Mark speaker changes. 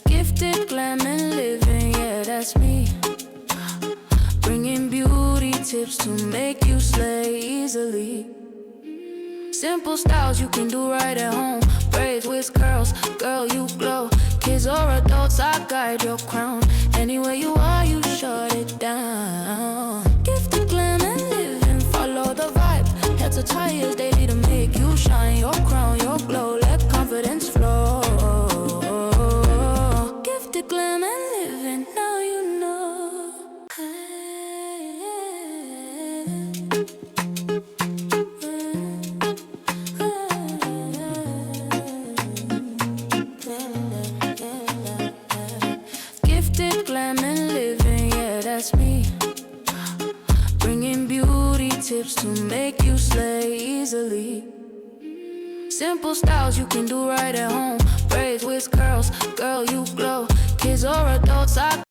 Speaker 1: Gifted, glam and living, yeah, that's me. Bringing beauty tips to make you slay easily. Simple styles you can do right at home. Braids, with curls, girl, you glow. Kids or adults, I guide your crown. Anywhere you are, you shut it down. Gifted, glam and living, follow the vibe. Heads are tired daily to make you shine. Your crown, your glow, let confidence flow. Gifted, glam and living, now you know. Gifted, glam and living, yeah, that's me. Bringing beauty tips to make you slay easily. Simple styles you can do right at home. Braids, with curls, girl, you